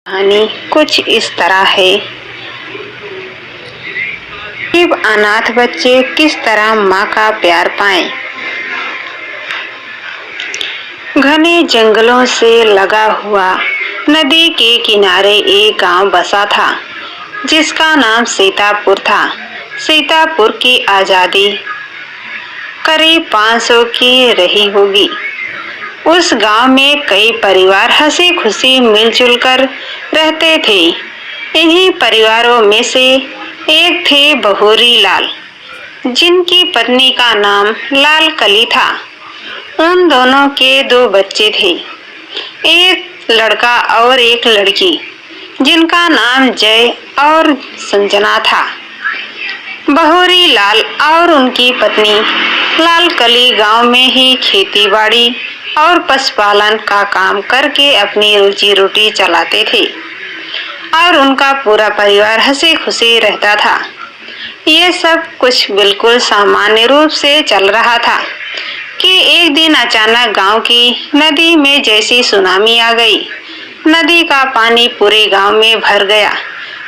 कहानी कुछ इस तरह है। गरीब अनाथ बच्चे किस तरह माँ का प्यार पाएं। घने जंगलों से लगा हुआ नदी के किनारे एक गांव बसा था, जिसका नाम सीतापुर था। सीतापुर की आज़ादी करीब 500 की रही होगी। उस गांव में कई परिवार हंसी खुशी मिलजुल कर रहते थे। इन्हीं परिवारों में से एक थे बहोरी लाल, जिनकी पत्नी का नाम लाल कली था। उन दोनों के 2 बच्चे थे, एक लड़का और एक लड़की, जिनका नाम जय और संजना था। बहोरी लाल और उनकी पत्नी लाल कली गांव में ही खेती बाड़ी और पशुपालन का काम करके अपनी रोजी रोटी चलाते थे और उनका पूरा परिवार हंसी खुशी रहता था। ये सब कुछ बिल्कुल सामान्य रूप से चल रहा था कि एक दिन अचानक गांव की नदी में जैसी सुनामी आ गई। नदी का पानी पूरे गांव में भर गया,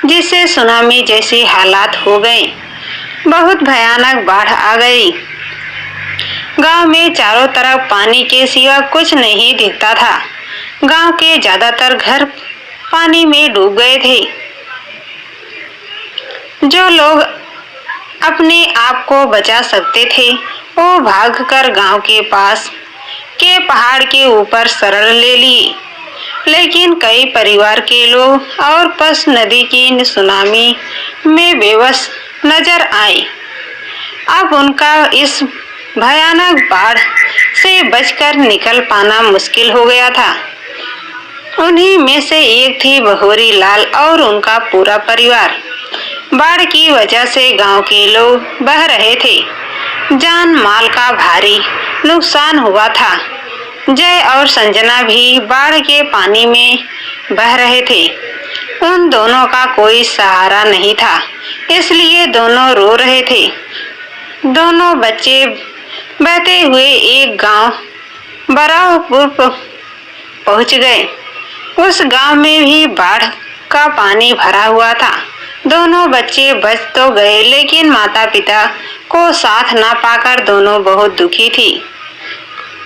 जिससे सुनामी जैसी हालात हो गए। बहुत भयानक बाढ़ आ गई। गांव में चारों तरफ पानी के सिवा कुछ नहीं दिखता था। गांव के ज्यादातर घर पानी में डूब गए थे। जो लोग अपने आप को बचा सकते थे, वो भागकर गांव के पास के पहाड़ के ऊपर शरण ले लिए। लेकिन कई परिवार के लोग और पशु नदी की सुनामी में बेबस नजर आए। अब उनका इस भयानक बाढ़ से बचकर निकल पाना मुश्किल हो गया था। उन्हीं में से एक थी बहोरी लाल और उनका पूरा परिवार। बाढ़ की वजह से गांव के लोग बह रहे थे। जान माल का भारी नुकसान हुआ था। जय और संजना भी बाढ़ के पानी में बह रहे थे। उन दोनों का कोई सहारा नहीं था, इसलिए दोनों रो रहे थे। दोनों बच्चे बहते हुए एक गांव बराहपुर पहुंच गए। उस गांव में भी बाढ़ का पानी भरा हुआ था। दोनों बच्चे बच तो गए, लेकिन माता पिता को साथ ना पाकर दोनों बहुत दुखी थी।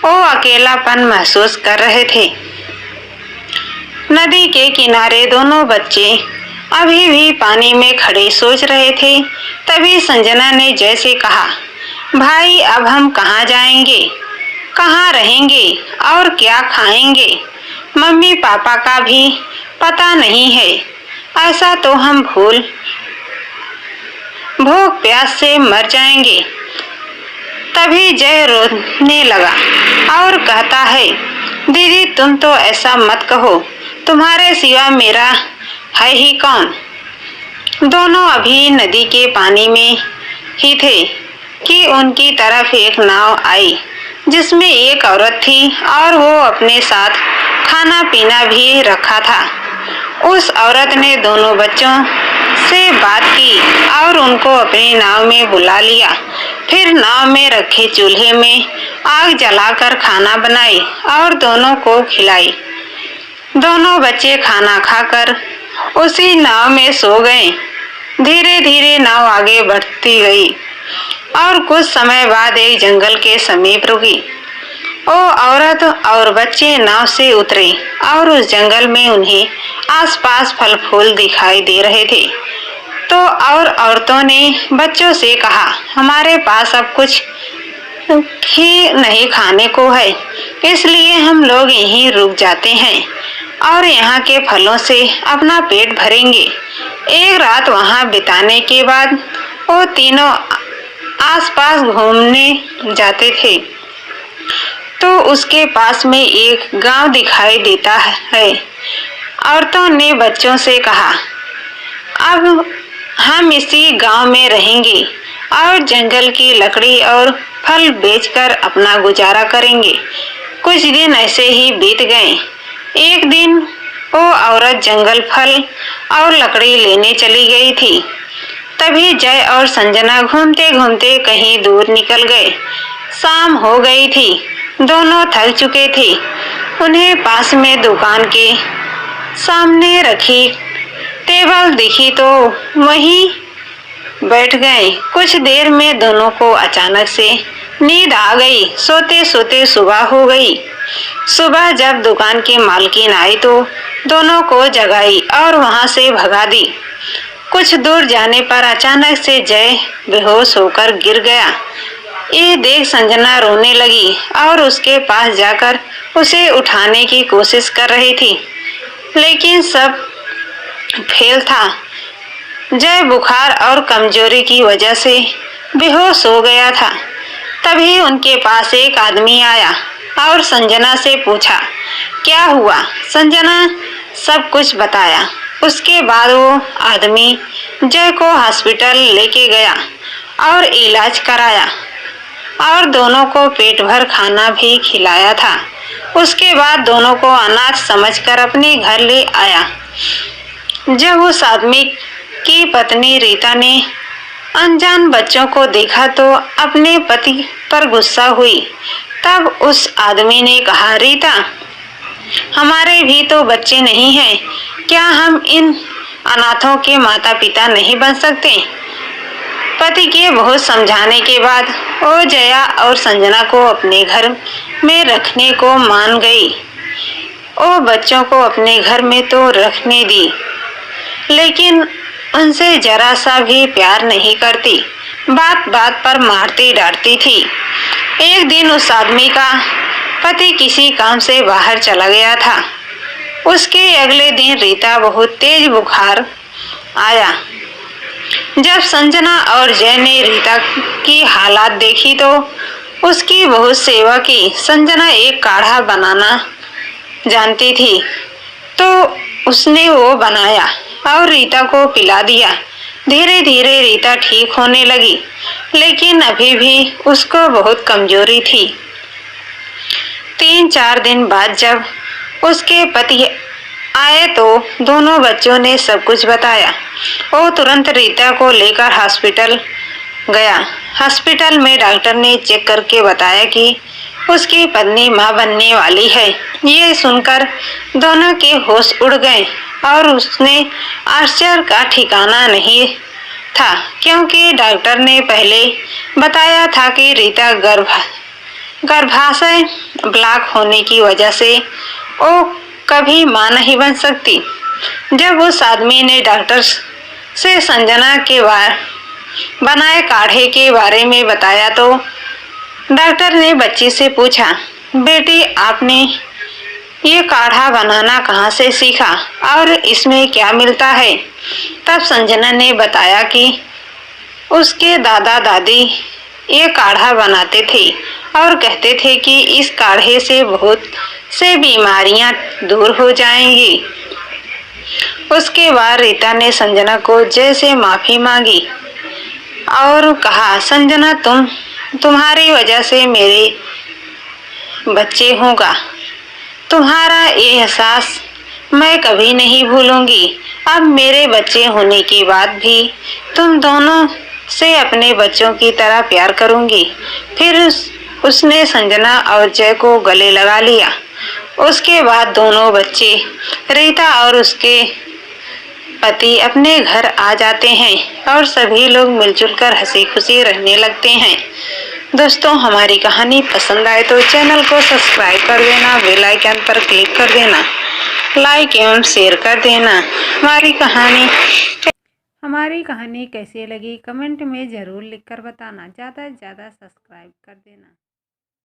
वो अकेलापन महसूस कर रहे थे। नदी के किनारे दोनों बच्चे अभी भी पानी में खड़े सोच रहे थे। तभी संजना ने जय से कहा, भाई अब हम कहाँ जाएंगे, कहाँ रहेंगे और क्या खाएंगे? मम्मी पापा का भी पता नहीं है। ऐसा तो हम भूख प्यास से मर जाएंगे। तभी जय रोने लगा और कहता है, दीदी तुम तो ऐसा मत कहो, तुम्हारे सिवा मेरा है ही कौन? दोनों अभी नदी के पानी में ही थे कि उनकी तरफ एक नाव आई, जिसमें एक औरत थी और वो अपने साथ खाना पीना भी रखा था। उस औरत ने दोनों बच्चों से बात की और उनको अपनी नाव में बुला लिया। फिर नाव में रखे चूल्हे में आग जलाकर खाना बनाई और दोनों को खिलाई। दोनों बच्चे खाना खाकर उसी नाव में सो गए। धीरे धीरे नाव आगे बढ़ती गई और कुछ समय बाद एक जंगल के समीप रुकी। वो औरत और बच्चे नाव से उतरे और उस जंगल में उन्हें आसपास फल फूल दिखाई दे रहे थे। तो और औरतों ने बच्चों से कहा, हमारे पास अब कुछ ही नहीं खाने को है, इसलिए हम लोग यहीं रुक जाते हैं और यहाँ के फलों से अपना पेट भरेंगे। एक रात वहाँ बिताने के बाद वो तीनों आसपास घूमने जाते थे, तो उसके पास में एक गांव दिखाई देता है। औरतों ने बच्चों से कहा, अब हम इसी गांव में रहेंगे और जंगल की लकड़ी और फल बेचकर अपना गुजारा करेंगे। कुछ दिन ऐसे ही बीत गए। एक दिन वो औरत जंगल फल और लकड़ी लेने चली गई थी। तभी जय और संजना घूमते घूमते कहीं दूर निकल गए। शाम हो गई थी। दोनों थक चुके थे। उन्हें पास में दुकान के सामने रखी टेबल दिखी तो वहीं बैठ गए। कुछ देर में दोनों को अचानक से नींद आ गई। सोते सोते सुबह हो गई। सुबह जब दुकान की मालकिन आई तो दोनों को जगाई और वहां से भगा दी। कुछ दूर जाने पर अचानक से जय बेहोश होकर गिर गया। ये देख संजना रोने लगी और उसके पास जाकर उसे उठाने की कोशिश कर रही थी, लेकिन सब फेल था। जय बुखार और कमजोरी की वजह से बेहोश हो गया था। तभी उनके पास एक आदमी आया और संजना से पूछा, क्या हुआ? संजना सब कुछ बताया। उसके बाद वो आदमी जय को हॉस्पिटल लेके गया और इलाज कराया और दोनों को पेट भर खाना भी खिलाया था। उसके बाद दोनों को अनाथ समझकर अपने घर ले आया। जब उस आदमी की पत्नी रीता ने अनजान बच्चों को देखा तो अपने पति पर गुस्सा हुई। तब उस आदमी ने कहा, रीता, हमारे भी तो बच्चे नहीं हैं, क्या हम इन अनाथों के माता पिता नहीं बन सकते? पति के बहुत समझाने के बाद वो जया और संजना को अपने घर में रखने को मान गई। वो बच्चों को अपने घर में तो रखने दी, लेकिन उनसे जरा सा भी प्यार नहीं करती। बात बात पर मारती डांटती थी। एक दिन उस आदमी का पति किसी काम से बाहर चला गया था। उसके अगले दिन रीता बहुत तेज बुखार आया। जब संजना और जय ने रीता की हालात देखी तो उसकी बहुत सेवा की। संजना एक काढ़ा बनाना जानती थी तो उसने वो बनाया और रीता को पिला दिया। धीरे धीरे रीता ठीक होने लगी, लेकिन अभी भी उसको बहुत कमजोरी थी। 3-4 दिन बाद जब उसके पति आए तो दोनों बच्चों ने सब कुछ बताया। वो तुरंत रीता को लेकर हॉस्पिटल गया। हॉस्पिटल में डॉक्टर ने चेक करके बताया कि उसकी पत्नी मां बनने वाली है। ये सुनकर दोनों के होश उड़ गए और उसने आश्चर्य का ठिकाना नहीं था, क्योंकि डॉक्टर ने पहले बताया था कि रीता गर्भाशय ब्लॉक होने की वजह से वो कभी मां नहीं बन सकती। जब उस आदमी ने डॉक्टर से संजना के बनाए काढ़े के बारे में बताया तो डॉक्टर ने बच्ची से पूछा, बेटी, आपने ये काढ़ा बनाना कहाँ से सीखा और इसमें क्या मिलता है? तब संजना ने बताया कि उसके दादा दादी ये काढ़ा बनाते थे और कहते थे कि इस काढ़े से बहुत से बीमारियां दूर हो जाएंगी। उसके बाद रीता ने संजना को जैसे माफी मांगी और कहा, संजना, तुम्हारी वजह से मेरे बच्चे होगा। तुम्हारा ये एहसास मैं कभी नहीं भूलूंगी। अब मेरे बच्चे होने के बाद भी तुम दोनों से अपने बच्चों की तरह प्यार करूंगी। फिर उसने संजना और जय को गले लगा लिया। उसके बाद दोनों बच्चे रीता और उसके पति अपने घर आ जाते हैं और सभी लोग मिलजुल कर हंसी खुशी रहने लगते हैं। दोस्तों, हमारी कहानी पसंद आए तो चैनल को सब्सक्राइब कर देना, बेल आइकन पर क्लिक कर देना, लाइक एवं शेयर कर देना। हमारी कहानी कैसी लगी कमेंट में ज़रूर लिखकर बताना। ज़्यादा से ज़्यादा सब्सक्राइब कर देना।